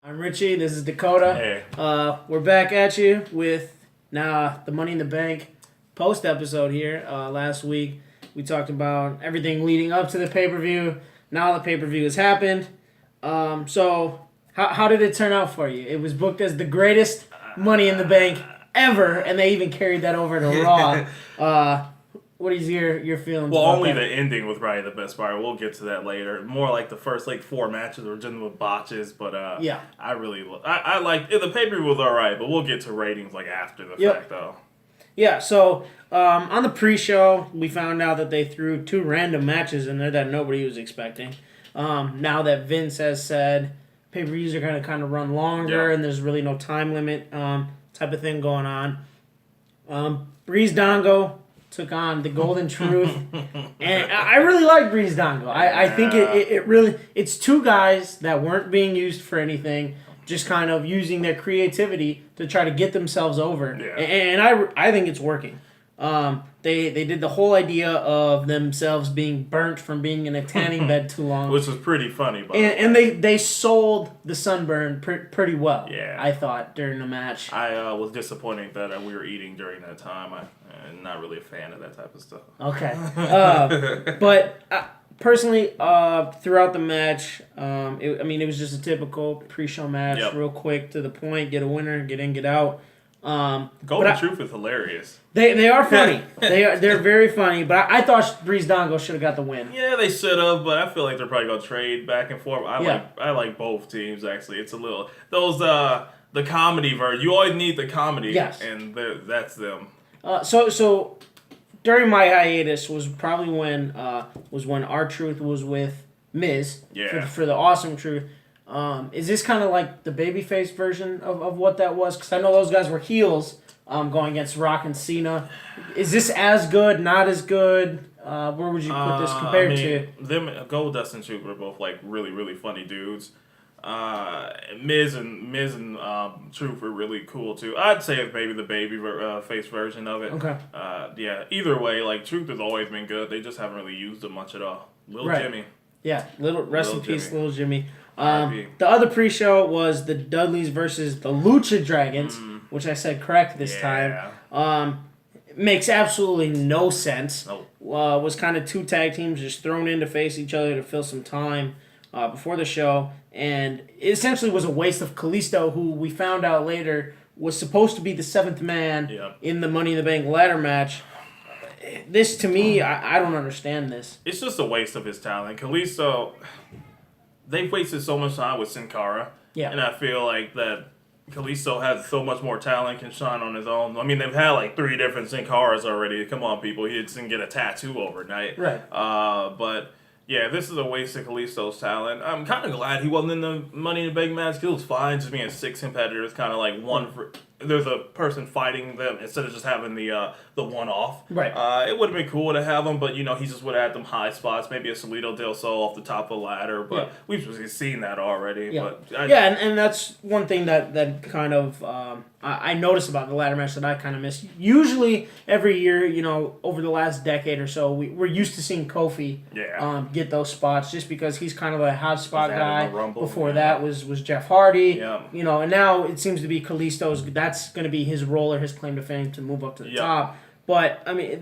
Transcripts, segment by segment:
I'm Richie. This is Dakota. Hey. We're back at you with now the Money in the Bank post episode here. Last week we talked about everything leading up to the pay-per-view. Now the pay-per-view has happened. So how did it turn out for you? It was booked as the greatest Money in the Bank ever, and they even carried that over to Raw. What is your feelings? Well, about only that? the ending was probably the best part. We'll get to that later. More like the first 4 matches were genuine botches, but yeah, I like the pay per view was alright, but we'll get to ratings after the fact though. Yeah, so on the pre-show, we found out that they threw 2 random matches in there that nobody was expecting. Now that Vince has said pay-per-views are going to kind of run longer and there's really no time limit type of thing going on. Breeze Dongo took on the Golden Truth, and I really like Breeze Dongo. I think it really, it's 2 guys that weren't being used for anything, just kind of using their creativity to try to get themselves over, and I think it's working. They did the whole idea of themselves being burnt from being in a tanning bed too long, which was pretty funny. And they sold the sunburn pretty well. Yeah, I thought during the match. I was disappointed that we were eating during that time. I'm not really a fan of that type of stuff. Okay, but personally, throughout the match, it was just a typical pre-show match, real quick to the point, get a winner, get in, get out. Golden Truth is hilarious. They are funny. They're very funny. But I thought Breeze Dongo should have got the win. Yeah, they should have. But I feel like they're probably gonna trade back and forth. I like both teams actually. It's a little the comedy version. You always need the comedy. Yes. And that's them. So during my hiatus was probably when R-Truth was with Miz. Yeah. For the Awesome Truth. Is this kind of like the babyface version of what that was? Because I know those guys were heels going against Rock and Cena. Is this as good, not as good? Where would you put this compared to? Goldust and Truth were both really, really funny dudes. Miz and Truth were really cool too. I'd say it's maybe the baby face version of it. Okay. Either way, Truth has always been good. They just haven't really used it much at all. Jimmy. Yeah, rest in peace, Little Jimmy. The other pre-show was the Dudleys versus the Lucha Dragons, which I said correct this time. Makes absolutely no sense. Nope. Was kind of 2 tag teams just thrown in to face each other to fill some time before the show, and it essentially was a waste of Kalisto, who we found out later was supposed to be the 7th man in the Money in the Bank ladder match. This, to me, I don't understand this. It's just a waste of his talent. Kalisto, they've wasted so much time with Sin Cara. Yeah. And I feel like that Kalisto has so much more talent, can shine on his own. I mean, they've had 3 different Sin Caras already. Come on, people. He didn't get a tattoo overnight. Right. But, yeah, this is a waste of Kalisto's talent. I'm kind of glad he wasn't in the Money in the Bank match. It was fine just being 6 competitors, kind of like one for... There's a person fighting them instead of just having the one-off. Right. It would have been cool to have him, but, he just would have had them high spots. Maybe a Solito Del Sol off the top of the ladder, but we've seen that already. Yeah, But and that's one thing that kind of I noticed about the ladder match that I kind of miss. Usually, every year, over the last decade or so, we're used to seeing Kofi get those spots just because he's kind of a hot spot guy. Before that was Jeff Hardy. Yeah. And now it seems to be Kalisto's. That's going to be his role or his claim to fame to move up to the top. But, I mean,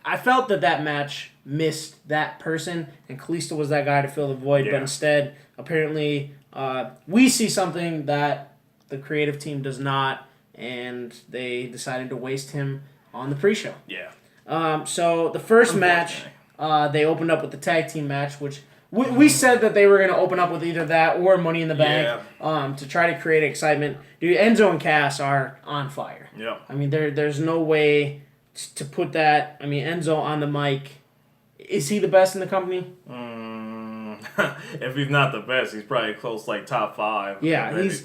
I felt that match missed that person, and Kalisto was that guy to fill the void. But instead, apparently, we see something that the creative team does not, and they decided to waste him on the pre-show. Yeah. So the first match, they opened up with the tag team match, which we said that they were going to open up with either that or Money in the Bank to try to create excitement. Dude, Enzo and Cass are on fire. Yeah. I mean, there's no way to put that. I mean, Enzo on the mic. Is he the best in the company? If he's not the best, he's probably close top 5. Yeah, he's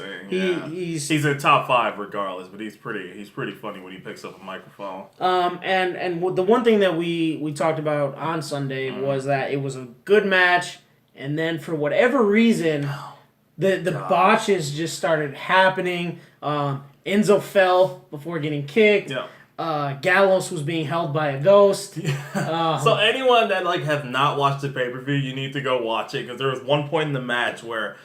in top 5 regardless, but he's pretty funny when he picks up a microphone. And the one thing that we talked about on Sunday was that it was a good match, and then for whatever reason, the botches just started happening. Enzo fell before getting kicked. Yeah. Gallows was being held by a ghost. So anyone that has not watched the pay-per-view, you need to go watch it, because there was one point in the match where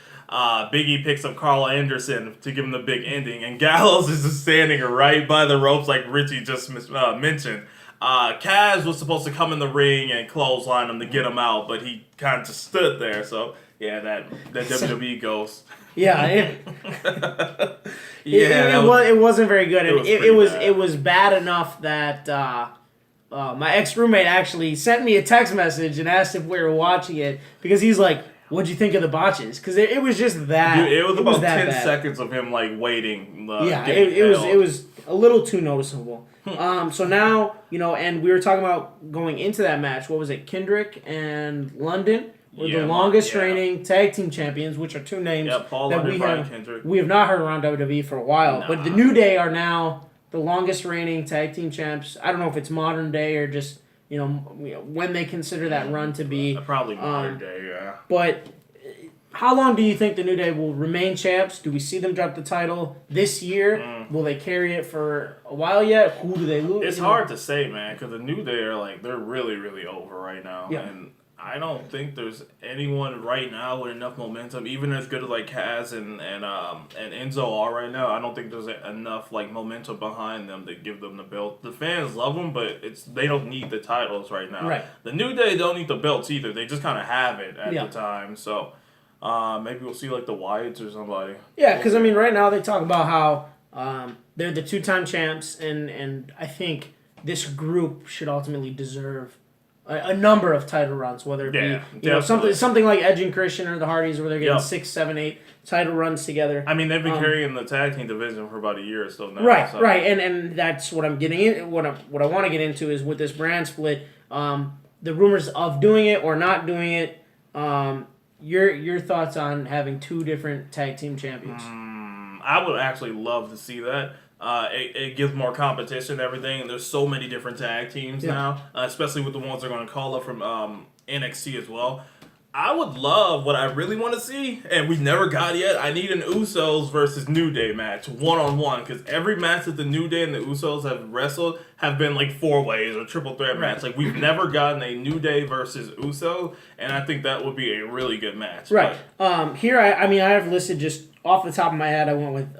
Big E picks up Carl Anderson to give him the big ending, and Gallows is just standing right by the ropes like Richie just mentioned. Kaz was supposed to come in the ring and clothesline him to get him out, but he kind of just stood there. So yeah, that WWE ghost. Yeah, it wasn't very good, and it was bad enough that my ex-roommate actually sent me a text message and asked if we were watching it because he's like, "What'd you think of the botches?" Because it was just that. Dude, it was about 10 bad. seconds of him like waiting. It was a little too noticeable. So now, and we were talking about going into that match. What was it? Kendrick and London were the longest reigning tag team champions, which are two names Paul that London, Brian Kendrick. we have not heard around WWE for a while. Nah. But the New Day are now the longest reigning tag team champs. I don't know if it's modern day or just when they consider that run to be probably modern day. Yeah. But how long do you think the New Day will remain champs? Do we see them drop the title this year? Will they carry it for a while yet? Who do they lose? It's hard to say, man, because the New Day are they're really, really over right now. Yeah. And I don't think there's anyone right now with enough momentum, even as good as Kaz and Enzo are right now. I don't think there's enough momentum behind them to give them the belt. The fans love them, but they don't need the titles right now. Right. The New Day don't need the belts either. They just kind of have it at the time. So maybe we'll see the Wyatts or somebody. Yeah, because right now they talk about how they're the two-time champs, and I think this group should ultimately deserve a number of title runs, whether it be something like Edge and Christian or the Hardys, where they're getting 6, 7, 8 title runs together. I mean, they've been carrying the tag team division for about a year or so now. Right, and that's what I'm getting in. What I want to get into is with this brand split, the rumors of doing it or not doing it. Your thoughts on having two different tag team champions? I would actually love to see that. It gives more competition and everything. And there's so many different tag teams now, especially with the ones they're going to call up from NXT as well. I would love what I really want to see, and we never got yet. I need an Usos versus New Day match, 1-on-1, because every match that the New Day and the Usos have wrestled have been 4-ways or triple threat match. We've never gotten a New Day versus Uso, and I think that would be a really good match. Right. Here, I have listed just off the top of my head. I went with.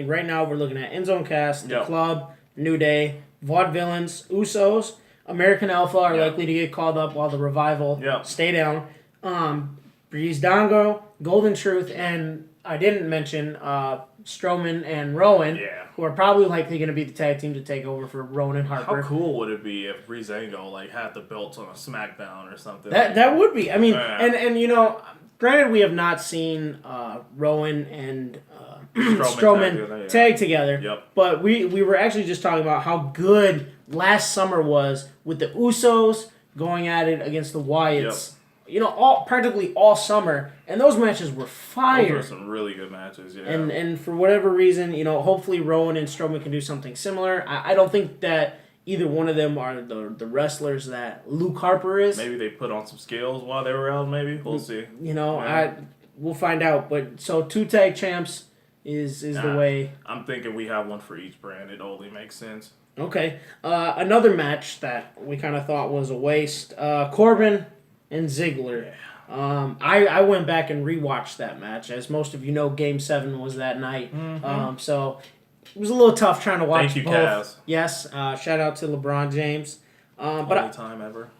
Right now we're looking at Enzo and Cass, the Club, New Day, Vaudevillains, Usos, American Alpha are likely to get called up while the Revival stay down. Breeze Dango, Golden Truth, and I didn't mention Strowman and Rowan, who are probably likely going to be the tag team to take over for Rowan and Harper. How cool would it be if Breezango had the belts on a SmackDown or something? That would be. And granted, we have not seen Rowan and Strowman tag together. Yep. But we were actually just talking about how good last summer was with the Usos going at it against the Wyatts. Practically all summer, and those matches were fire. Those were some really good matches, And for whatever reason, hopefully Rowan and Strowman can do something similar. I don't think that either one of them are the wrestlers that Luke Harper is. Maybe they put on some scales while they were out. Maybe we'll see. We'll find out. But so 2 tag champs is the way. I'm thinking we have one for each brand. It only makes sense. Okay. Another match that we kind of thought was a waste. Corbin and Ziggler. I went back and rewatched that match. As most of you know, Game 7 was that night. So it was a little tough trying to watch Thank you, both. Kaz. Yes, shout out to LeBron James. Only time ever.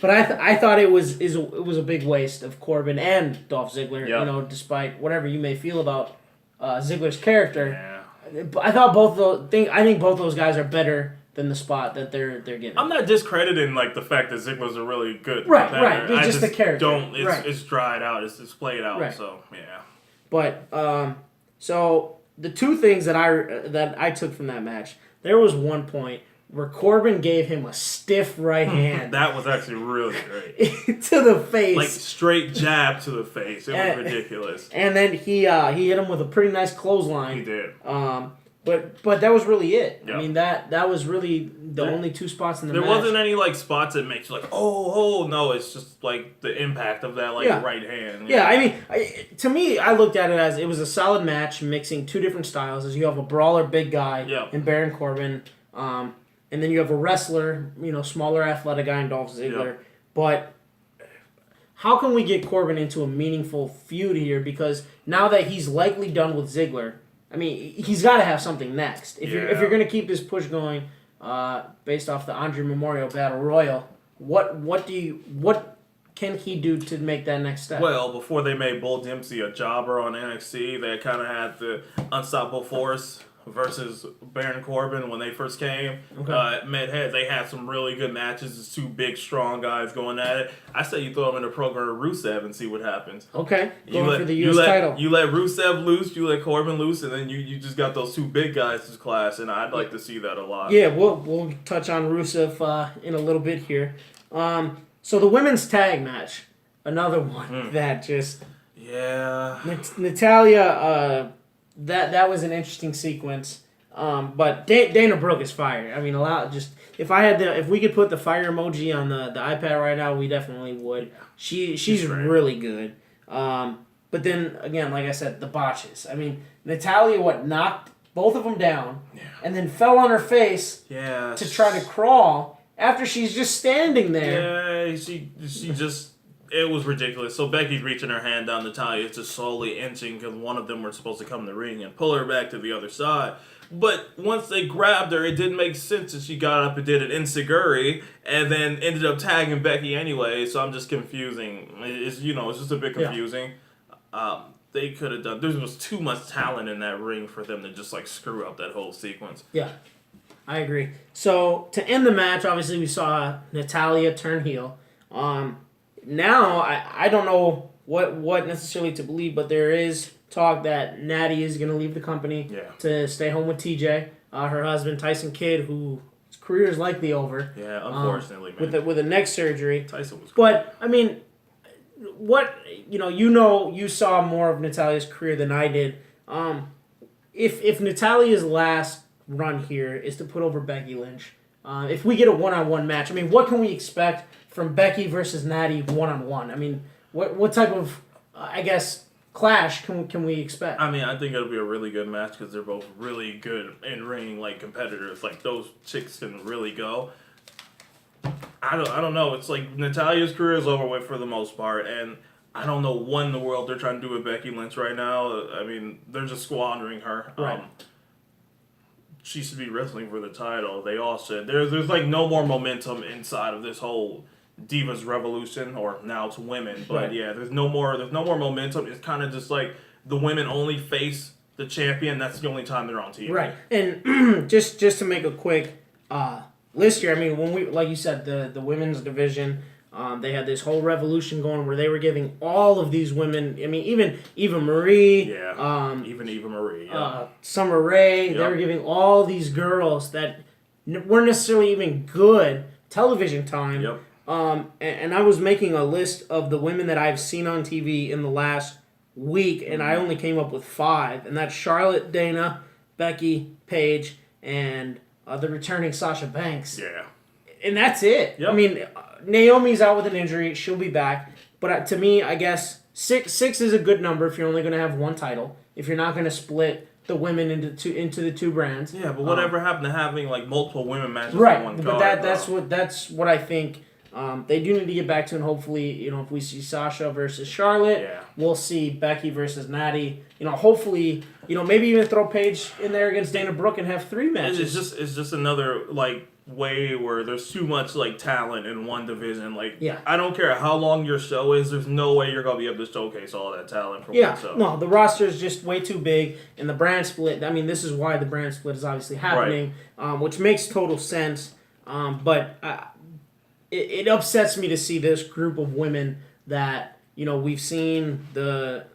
But I thought it was a big waste of Corbin and Dolph Ziggler. Despite whatever you may feel about Ziggler's character, I thought I think both those guys are better than the spot that they're getting. I'm not discrediting the fact that Ziggler's a really good right. competitor. It's just the character. It's dried out. It's played out. Right. So yeah. But so the two things that I took from that match, there was one point where Corbin gave him a stiff right hand. That was actually really great. To the face. Straight jab to the face. It was ridiculous. And then he hit him with a pretty nice clothesline. He did. But that was really it. Yep. I mean, that was really the only 2 spots in the match. There wasn't any spots that makes you oh no, it's just the impact of that right hand. Yeah, I mean, to me, I looked at it as it was a solid match mixing 2 different styles. As you have a brawler big guy in Baron Corbin, and then you have a wrestler, smaller athletic guy in Dolph Ziggler. But how can we get Corbin into a meaningful feud here? Because now that he's likely done with Ziggler, I mean, he's got to have something next. If you're going to keep this push going, based off the Andre Memorial Battle Royal, what can he do to make that next step? Well, before they made Bull Dempsey a jobber on NXT, they kind of had the Unstoppable Force versus Baron Corbin when they first came. Okay. They had some really good matches. It's two big, strong guys going at it. I say you throw them in a program of Rusev and see what happens. Okay, going for the U.S. title. You let Rusev loose, you let Corbin loose, and then you just got those two big guys to clash, and I'd like to see that a lot. Yeah, we'll touch on Rusev in a little bit here. So the women's tag match, another one that just... Yeah. Natalia... That was an interesting sequence, but Dana Brooke is fire. I mean, if we could put the fire emoji on the iPad right now, we definitely would. She's really good. But then again, like I said, the botches. I mean, Natalia knocked both of them down, and then fell on her face to try to crawl after she's just standing there. Yeah, she just. It was ridiculous. So Becky's reaching her hand down Natalya, just slowly inching because one of them were supposed to come in the ring and pull her back to the other side. But once they grabbed her, it didn't make sense that she got up and did an enziguri and then ended up tagging Becky anyway. So I'm just confusing. It's just a bit confusing. Yeah. They could have done. There was too much talent in that ring for them to just screw up that whole sequence. Yeah, I agree. So to end the match, obviously we saw Natalya turn heel. Now, I don't know what necessarily to believe, but there is talk that Natty is going to leave the company to stay home with TJ, her husband, Tyson Kidd, whose career is likely over. Yeah, unfortunately, man. With a neck surgery. Tyson was great. But, I mean, you saw more of Natalia's career than I did. If Natalia's last run here is to put over Becky Lynch, if we get a one-on-one match, I mean, what can we expect from Becky versus Natty one-on-one? I mean, what type of, clash can we expect? I mean, I think it'll be a really good match because they're both really good in ring competitors. Those chicks can really go. I don't know. It's Natalia's career is over with for the most part, and I don't know what in the world they're trying to do with Becky Lynch right now. I mean, they're just squandering her. Right. She should be wrestling for the title. They all should. There's no more momentum inside of this whole Divas Revolution, or now it's women. But there's no more momentum. It's kind of just the women only face the champion. That's the only time they're on TV. Right. And just to make a quick list here, I mean, when we, like you said, the women's division, they had this whole revolution going where they were giving all of these women, I mean, even Eva Marie. Yeah, even Eva Marie. Yeah. Summer Rae. Yep. They were giving all these girls that weren't necessarily even good television time. Yep. And I was making a list of the women that I've seen on TV in the last week, and I only came up with 5. And that's Charlotte, Dana, Becky, Paige, and the returning Sasha Banks. Yeah. And that's it. Yep. I mean, Naomi's out with an injury. She'll be back. But to me, I guess 6 is a good number if you're only going to have one title. If you're not going to split the women into the two brands. Yeah, but whatever happened to having multiple women matches right, on one card? But that's what I think. They do need to get back to, and hopefully, if we see Sasha versus Charlotte, we'll see Becky versus Natty. Hopefully, maybe even throw Paige in there against Dana Brooke and have 3 matches. It's just another way where there's too much talent in one division. I don't care how long your show is. There's no way you're gonna be able to showcase all that talent from one show. No, the roster is just way too big, and the brand split. I mean, this is why the brand split is obviously happening, which makes total sense. But it upsets me to see this group of women that we've seen the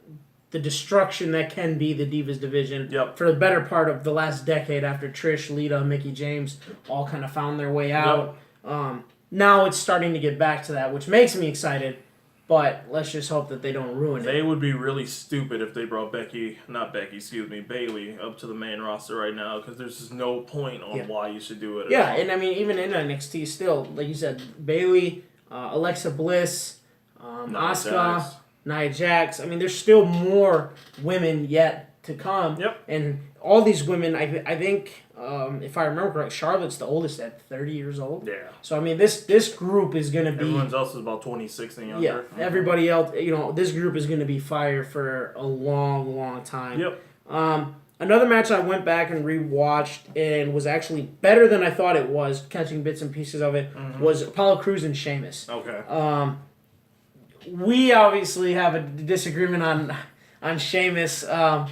destruction that can be the Divas division for the better part of the last decade after Trish, Lita, Mickie James all kind of found their way out. Now it's starting to get back to that, which makes me excited, but let's just hope that they don't ruin it. They would be really stupid if they brought Bailey up to the main roster right now, because there's just no point on why you should do it at all. And I mean, even in NXT still, like you said, Bailey, Alexa Bliss, Asuka, Nia Jax. I mean, there's still more women yet to come. Yep. And all these women, I think, if I remember correct, Charlotte's the oldest at 30 years old. Yeah. So I mean, this group is gonna be. Everyone else is about 26 and younger. Yeah. Everybody else, this group is gonna be fire for a long, long time. Yep. Another match I went back and rewatched and was actually better than I thought it was, catching bits and pieces of it, was Apollo Crews and Sheamus. Okay. We obviously have a disagreement on Sheamus. I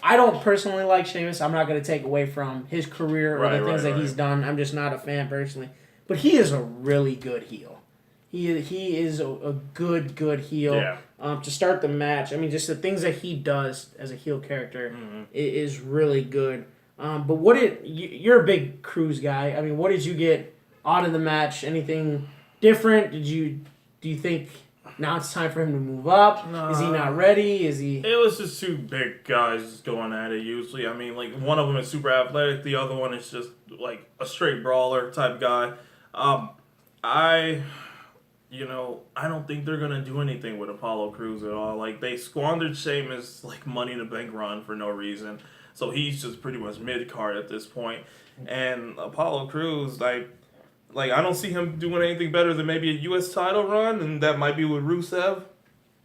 don't personally like Sheamus. I'm not going to take away from his career or the things that he's done. I'm just not a fan personally. But he is a really good heel. He is a good heel. Yeah. To start the match, I mean, just the things that he does as a heel character is really good. But you're a big Crews guy. I mean, what did you get out of the match? Anything different? Do you think now it's time for him to move up? No. Is he not ready? Is he? It was just two big guys just going at it usually. I mean, like, one of them is super athletic. The other one is just, like, a straight brawler type guy. I don't think they're going to do anything with Apollo Crews at all. Like, they squandered Sheamus, like, Money in the Bank run for no reason. So he's just pretty much mid-card at this point. And Apollo Crews, like, I don't see him doing anything better than maybe a U.S. title run, and that might be with Rusev.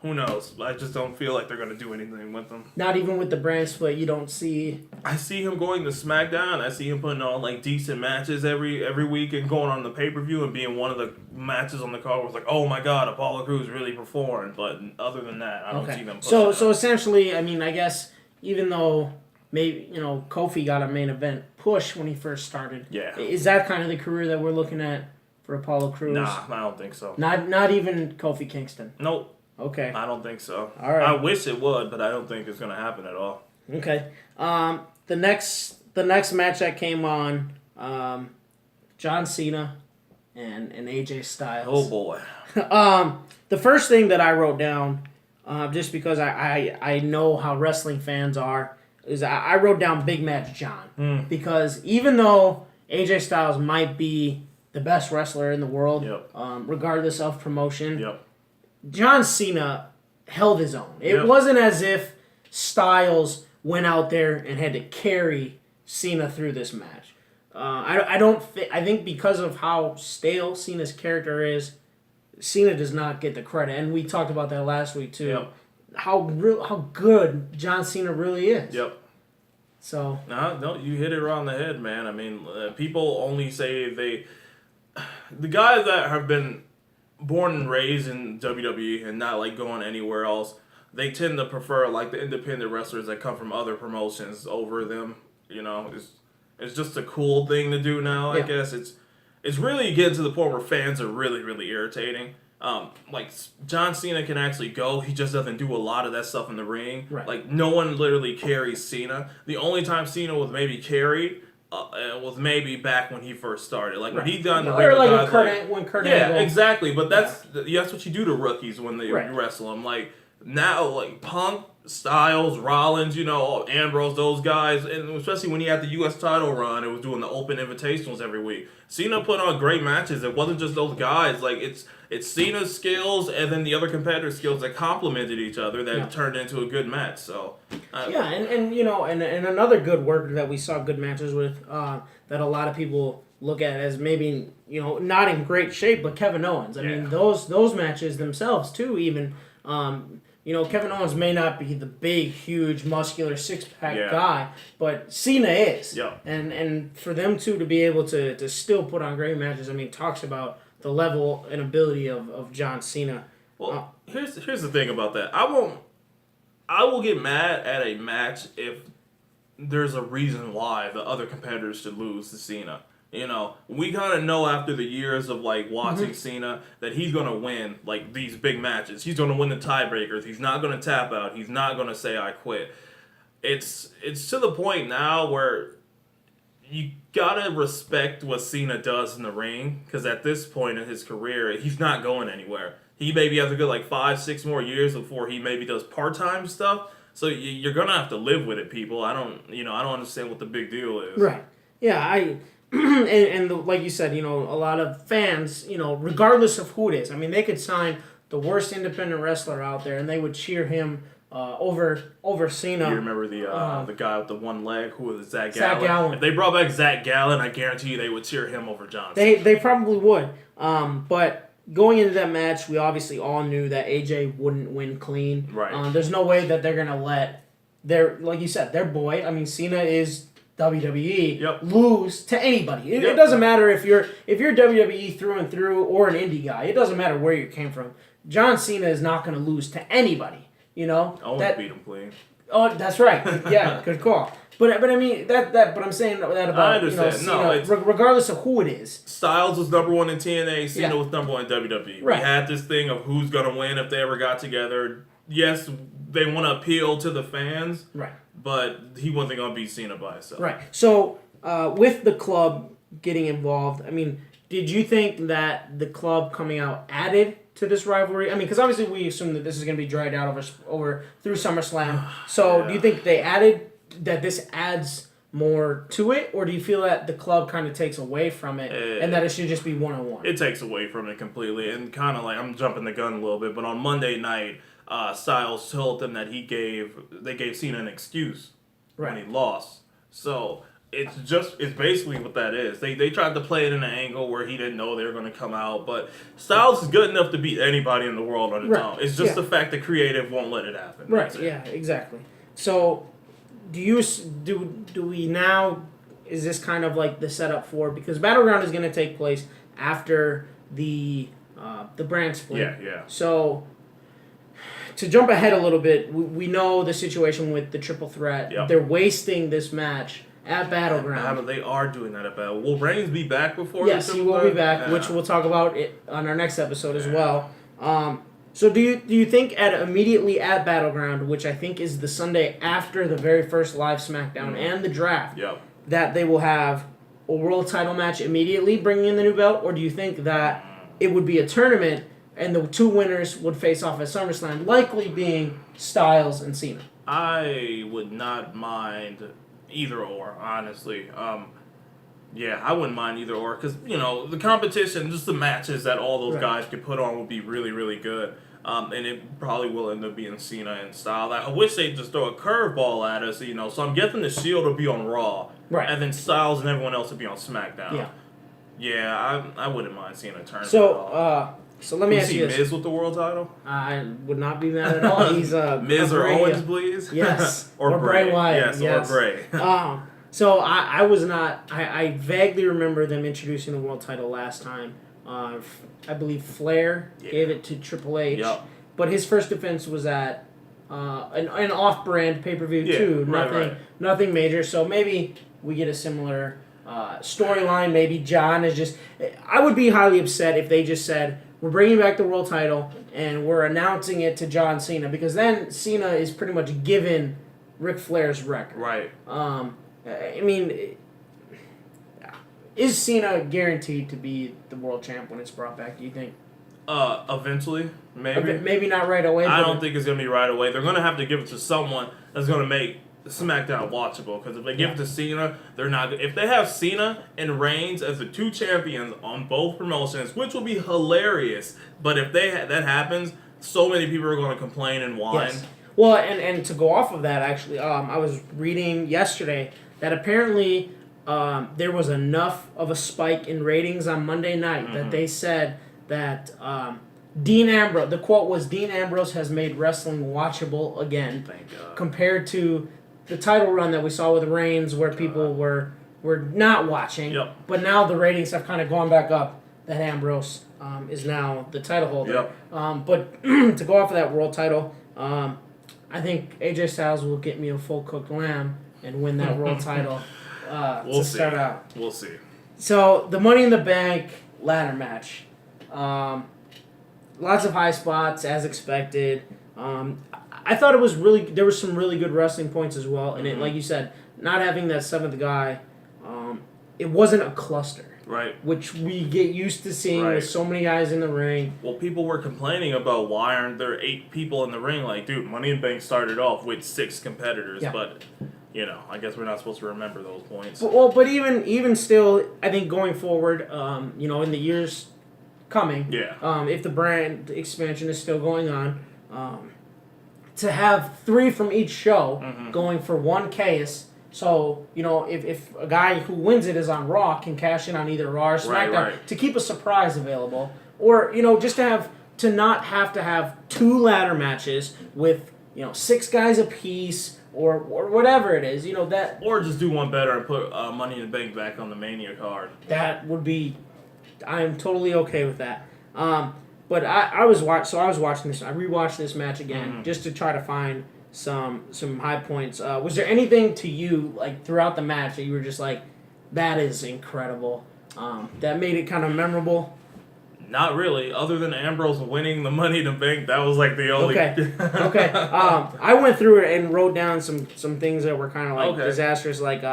Who knows? I just don't feel like they're going to do anything with him. Not even with the brand split, you don't see... I see him going to SmackDown. I see him putting on, like, decent matches every week and going on the pay-per-view and being one of the matches on the card where it's like, oh my god, Apollo Crews really performed. But other than that, I don't see them pushing So essentially, I mean, I guess, even though maybe, Kofi got a main event push when he first started. Yeah. Is that kind of the career that we're looking at for Apollo Crews? Nah, I don't think so. Not even Kofi Kingston? Nope. Okay. I don't think so. All right. I wish it would, but I don't think it's going to happen at all. Okay. The next match that came on, John Cena and AJ Styles. Oh boy. The first thing that I wrote down, just because I know how wrestling fans are, is I wrote down Big Match John. Because even though AJ Styles might be the best wrestler in the world, regardless of promotion, John Cena held his own. It wasn't as if Styles went out there and had to carry Cena through this match. I think because of how stale Cena's character is, Cena does not get the credit, and we talked about that last week too. Yep. How good John Cena really is. Yep. So. No, you hit it right on the head, man. I mean, people only say the guys that have been born and raised in WWE and not like going anywhere else, they tend to prefer like the independent wrestlers that come from other promotions over them. It's just a cool thing to do now. I guess it's really getting to the point where fans are really, really irritating. Like John Cena can actually go, he just doesn't do a lot of that stuff in the ring. Right. Like no one literally carries Cena. The only time Cena was maybe carried was maybe back when he first started. Like when he done the ring, like when Kurt Angle. Exactly. But that's what you do to rookies when they wrestle them. Like now, like Punk, Styles, Rollins, Ambrose, those guys, and especially when he had the U.S. title run, it was doing the open invitationals every week. Cena put on great matches. It wasn't just those guys. Like it's Cena's skills and then the other competitor skills that complemented each other that turned into a good match. So and another good worker that we saw good matches with that a lot of people look at as maybe not in great shape, but Kevin Owens. I mean those matches themselves too. Even Kevin Owens may not be the big, huge, muscular six-pack guy, but Cena is. Yeah. And for them two to be able to still put on great matches, I mean, talks about the level and ability of John Cena. Well, here's the thing about that. I will get mad at a match if there's a reason why the other competitors should lose to Cena. We kind of know after the years of like watching Cena that he's gonna win like these big matches. He's gonna win the tiebreakers. He's not gonna tap out. He's not gonna say I quit. It's to the point now where you gotta respect what Cena does in the ring, because at this point in his career, he's not going anywhere. He maybe has a good like 5-6 more years before he maybe does part-time stuff. So you're gonna have to live with it, people. I don't understand what the big deal is. Right. Yeah. Like you said, a lot of fans, regardless of who it is, I mean, they could sign the worst independent wrestler out there and they would cheer him over Cena. You remember the guy with the one leg who was Zach Zach Gallen? Gallen. If they brought back Zach Gallen, I guarantee you they would cheer him over Johnson. They probably would. But going into that match, we obviously all knew that AJ wouldn't win clean. Right. There's no way that they're gonna let like you said, their boy. I mean, Cena is WWE. Yep. Lose to anybody. It doesn't matter if you're WWE through and through or an indie guy. It doesn't matter where you came from. John Cena is not going to lose to anybody. You know. Owens beat him clean. Oh, that's right. Yeah, good call. But I mean that. But I'm saying that about I understand. Cena, regardless of who it is. Styles was number one in TNA. Cena was number one in WWE. Right. We had this thing of who's gonna win if they ever got together. Yes, they want to appeal to the fans. Right. But he wasn't gonna beat Cena by himself. Right. So with the club getting involved, I mean, did you think that the club coming out added to this rivalry? I mean, because obviously we assume that this is going to be dried out over through SummerSlam. So do you think they added that this adds more to it, or do you feel that the club kind of takes away from it and that it should just be one-on-one? It takes away from it completely, and kind of like I'm jumping the gun a little bit, but on Monday night, Styles told them that they gave Cena an excuse when he lost. So it's basically what that is. They tried to play it in an angle where he didn't know they were going to come out, but Styles is good enough to beat anybody in the world on his own. It's just the fact that creative won't let it happen. Right. Yeah. Exactly. So do we now? Is this kind of like the setup for, because Battleground is going to take place after the brand split. Yeah. So to jump ahead a little bit, we know the situation with the triple threat. Yep. They're wasting this match at Battleground. They are doing that at Battle. Will Reigns be back before? Yes, he will be back, which we'll talk about it on our next episode as well. So do you think immediately at Battleground, which I think is the Sunday after the very first live SmackDown and the draft, that they will have a world title match immediately, bringing in the new belt, or do you think that it would be a tournament and the two winners would face off at SummerSlam, likely being Styles and Cena? I would not mind either or, honestly. I wouldn't mind either or, because, the competition, just the matches that all those guys could put on would be really, really good. And it probably will end up being Cena and Styles. I wish they'd just throw a curveball at us, so I'm guessing the Shield will be on Raw. Right. And then Styles and everyone else will be on SmackDown. Yeah. Yeah, I wouldn't mind seeing a tournament. So let me ask you this. Miz with the world title? I would not be mad at all. He's Miz or Owens, please? Yes. or Bray Wyatt. Yes, or Bray. So I was not... I vaguely remember them introducing the world title last time. I believe Flair gave it to Triple H. Yep. But his first defense was at an off-brand pay-per-view too. Nothing major. So maybe we get a similar storyline. Maybe John is just... I would be highly upset if they just said, we're bringing back the world title and we're announcing it to John Cena, because then Cena is pretty much given Ric Flair's record. Right. I mean, is Cena guaranteed to be the world champ when it's brought back, do you think? Eventually, maybe. Maybe not right away. I don't think it's going to be right away. They're going to have to give it to someone that's going to make SmackDown watchable, because if they give it to Cena, they're not. If they have Cena and Reigns as the two champions on both promotions, which will be hilarious, but if that happens, so many people are going to complain and whine. Yes. Well, and to go off of that, actually, I was reading yesterday that apparently there was enough of a spike in ratings on Monday night that they said that Dean Ambrose, the quote was, Dean Ambrose has made wrestling watchable again. Thank God. Compared to the title run that we saw with Reigns, where people were not watching. Yep. But now the ratings have kind of gone back up that Ambrose is now the title holder. Yep. But to go off of that world title, I think AJ Styles will get me a full cooked lamb and win that world title to start out. We'll see. So the Money in the Bank ladder match. Lots of high spots as expected. I thought it was there were some really good wrestling points as well. And it, like you said, not having that seventh guy, it wasn't a cluster. Right. Which we get used to seeing with so many guys in the ring. Well, people were complaining about why aren't there 8 people in the ring? Like, dude, Money in the Bank started off with 6 competitors, but, I guess we're not supposed to remember those points. But even still, I think going forward, in the years coming, if the brand expansion is still going on, to have 3 from each show going for 1 case. So, if a guy who wins it is on Raw, can cash in on either Raw or SmackDown to keep a surprise available. Or, just to not have to have 2 ladder matches with, 6 guys apiece or whatever it is, that... Or just do one better and put Money in the Bank back on the Mania card. That would be... I am totally okay with that. But I was watching this. I rewatched this match again just to try to find some high points. Was there anything to you like throughout the match that you were just like, that is incredible? That made it kind of memorable. Not really. Other than Ambrose winning the Money in the Bank, that was like the only. Okay. I went through it and wrote down some things that were kind of like disastrous. Like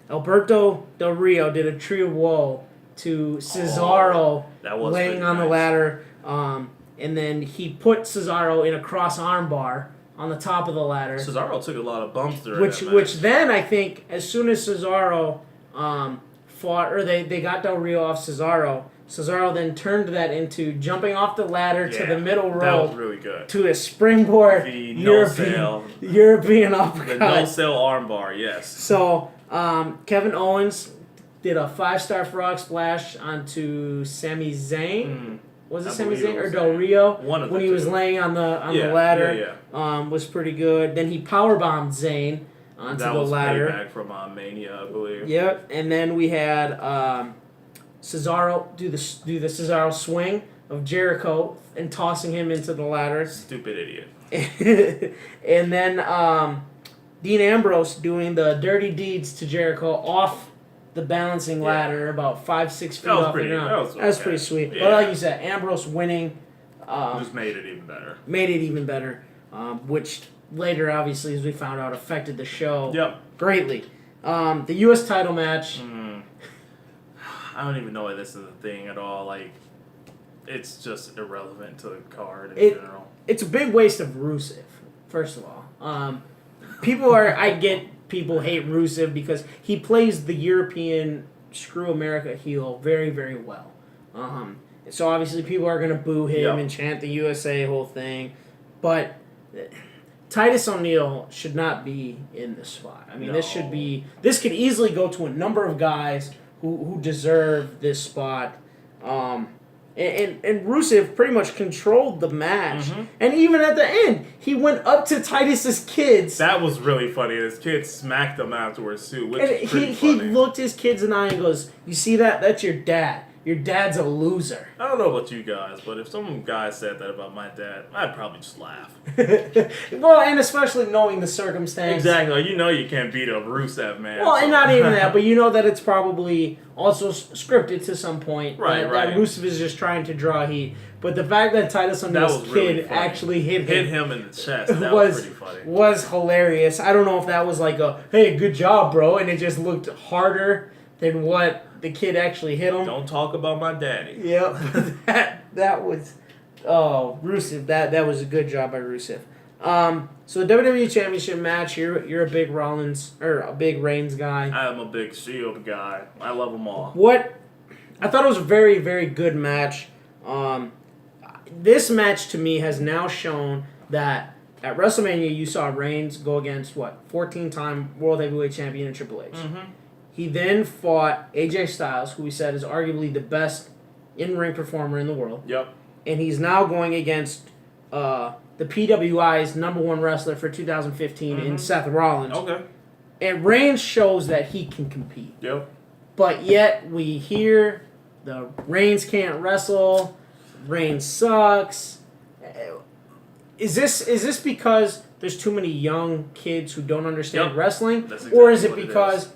Alberto Del Rio did a tree of woe to Cesaro laying on the ladder. And then he put Cesaro in a cross arm bar on the top of the ladder. Cesaro took a lot of bumps during that match. Which then I think as soon as Cesaro fought, or they got Del Rio off Cesaro then turned that into jumping off the ladder to the middle rope. That was really good. To a springboard European uppercut. The no-sell armbar, yes. So Kevin Owens did a 5-star frog splash onto Sami Zayn. Was it Sami Zayn or Del Rio? When he was laying on the ladder. Was pretty good. Then he powerbombed Zayn onto the ladder. That was payback from Mania, I believe. Yep. And then we had Cesaro do the Cesaro swing of Jericho and tossing him into the ladder. Stupid idiot. And then Dean Ambrose doing the dirty deeds to Jericho off the balancing ladder about 5-6 feet off the ground. That was pretty sweet. Yeah. But like you said, Ambrose winning just made it even better. Which later, obviously, as we found out, affected the show greatly. The U.S. title match. I don't even know why this is a thing at all. Like, it's just irrelevant to the card in general. It's a big waste of Rusev, first of all. I get people hate Rusev because he plays the European screw America heel very, very well. So obviously people are going to boo him and chant the USA whole thing. But Titus O'Neil should not be in this spot. I mean, this could easily go to a number of guys who deserve this spot. And Rusev pretty much controlled the match. And even at the end, he went up to Titus's kids. That was really funny. His kids smacked him afterwards, too, which is pretty funny. He looked his kids in the eye and goes, "You see that? That's your dad. Your dad's a loser." I don't know about you guys, but if some guy said that about my dad, I'd probably just laugh. Well, and especially knowing the circumstance. Exactly. You know you can't beat up Rusev, man. Well, and not even that, but you know that it's probably also scripted to some point. Right. That Rusev is just trying to draw heat. But the fact that Titus O'Neil's kid actually hit him in the chest, that was pretty funny. Was hilarious. I don't know if that was like hey, good job, bro, and it just looked harder than what the kid actually hit him. Don't talk about my daddy. Yep. that was Rusev. That was a good job by Rusev. So the WWE Championship match. You're a big Rollins or a big Reigns guy. I am a big Shield guy. I love them all. I thought it was a very, very good match. This match to me has now shown that at WrestleMania you saw Reigns go against 14-time World Heavyweight Champion Triple H. He then fought AJ Styles, who he said is arguably the best in-ring performer in the world. Yep. And he's now going against the PWI's #1 wrestler for 2015 in Seth Rollins. Okay. And Reigns shows that he can compete. Yep. But yet we hear the Reigns can't wrestle, Reigns sucks. Is this because there's too many young kids who don't understand wrestling? Exactly, or is it because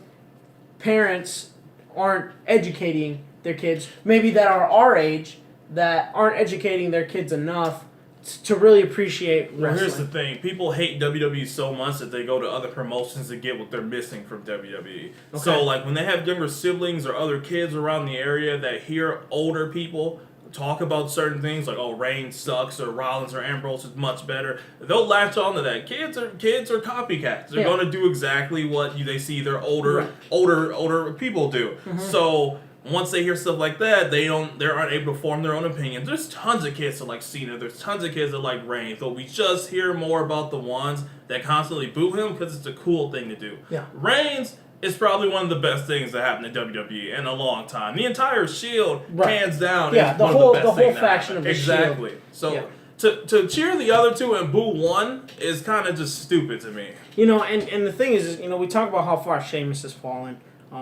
parents aren't educating their kids, maybe that are our age, that aren't educating their kids enough to really appreciate wrestling? Well, here's the thing. People hate WWE so much that they go to other promotions to get what they're missing from WWE. Okay. So, like, when they have younger siblings or other kids around the area that hear older people talk about certain things, like, Reigns sucks or Rollins or Ambrose is much better, they'll latch on to that. Kids are copycats. They're going to do exactly what they see their older people do. So once they hear stuff like that, they aren't able to form their own opinions. There's tons of kids that like Cena. There's tons of kids that like Reigns. But we just hear more about the ones that constantly boo him because it's a cool thing to do. Yeah. Reigns is probably one of the best things that happened to WWE in a long time. The entire Shield, hands down, is the one whole of the best things faction of the exactly. Shield. So to cheer the other two and boo one is kind of just stupid to me. You know, and the thing is, you know, we talk about how far Sheamus has fallen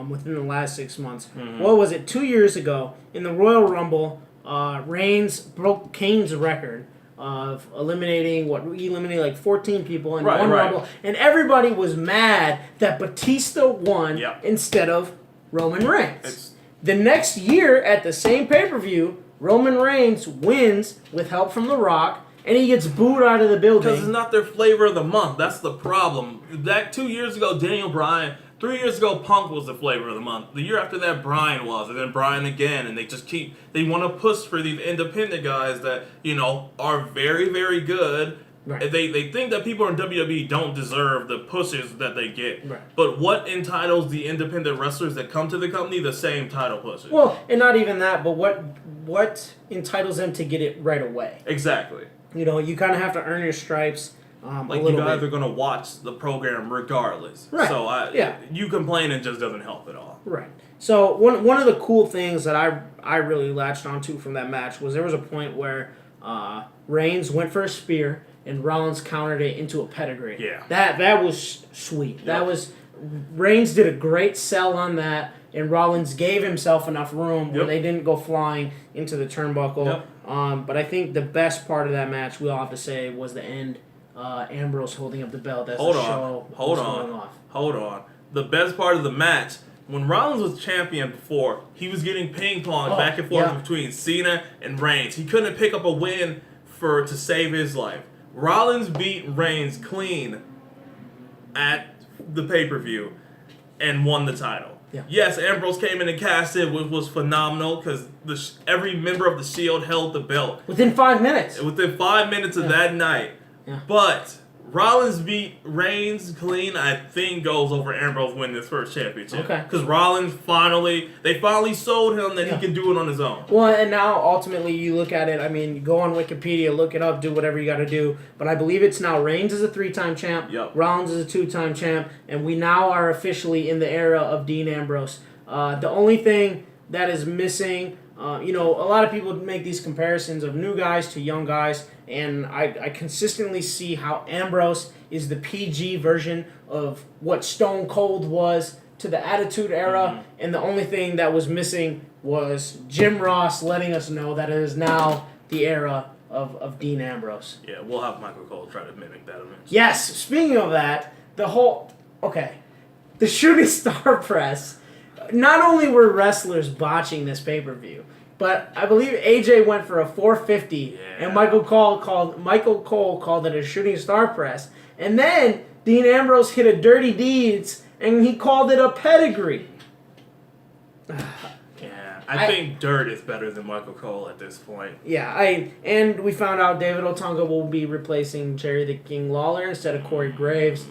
within the last 6 months. Mm-hmm. What was it? 2 years ago in the Royal Rumble, Reigns broke Kane's record of eliminating like 14 people in one Rumble, and everybody was mad that Batista won instead of Roman Reigns. The next year at the same pay-per-view, Roman Reigns wins with help from The Rock, and he gets booed out of the building. Because it's not their flavor of the month. That's the problem. That 2 years ago, Daniel Bryan. 3 years ago, Punk was the flavor of the month. The year after that, Bryan was, and then Bryan again. And they want to push for these independent guys that, you know, are very, very good. Right. They think that people in WWE don't deserve the pushes that they get. Right. But what entitles the independent wrestlers that come to the company the same title pushes? Well, and not even that, but what entitles them to get it right away? Exactly. You know, you kind of have to earn your stripes. Like you guys are gonna watch the program regardless. Right. So you complaining just doesn't help at all. Right. So one of the cool things that I really latched onto from that match was there was a point where Reigns went for a spear and Rollins countered it into a pedigree. Yeah. That was sweet. Yep. That was Reigns did a great sell on that, and Rollins gave himself enough room where they didn't go flying into the turnbuckle. Yep. But I think the best part of that match, we all have to say, was the end. Ambrose holding up the belt as Hold the on. show Hold was on. going off. Hold on. The best part of the match, when Rollins was champion before, he was getting ping-ponged back and forth between Cena and Reigns. He couldn't pick up a win to save his life. Rollins beat Reigns clean at the pay-per-view and won the title. Yeah. Yes, Ambrose came in and cashed in, which was phenomenal because every member of the Shield held the belt. Within 5 minutes. Within 5 minutes of that night. Yeah. But Rollins beat Reigns clean, I think goes over Ambrose winning his first championship. Okay. Because Rollins finally sold him that he can do it on his own. Well, and now ultimately you look at it, I mean, go on Wikipedia, look it up, do whatever you got to do. But I believe it's now Reigns is a 3-time champ, Rollins is a 2-time champ, and we now are officially in the era of Dean Ambrose. The only thing that is missing, you know, a lot of people make these comparisons of new guys to young guys, and I consistently see how Ambrose is the PG version of what Stone Cold was to the Attitude Era, and the only thing that was missing was Jim Ross letting us know that it is now the era of Dean Ambrose. Yeah, we'll have Michael Cole try to mimic that eventually. Yes, speaking of that, the Shooting Star Press, not only were wrestlers botching this pay-per-view, but I believe AJ went for a 450, and Michael Cole called it a Shooting Star Press, and then Dean Ambrose hit a Dirty Deeds, and he called it a pedigree. I think Dirt is better than Michael Cole at this point. Yeah, and we found out David Otunga will be replacing Jerry the King Lawler instead of Corey Graves.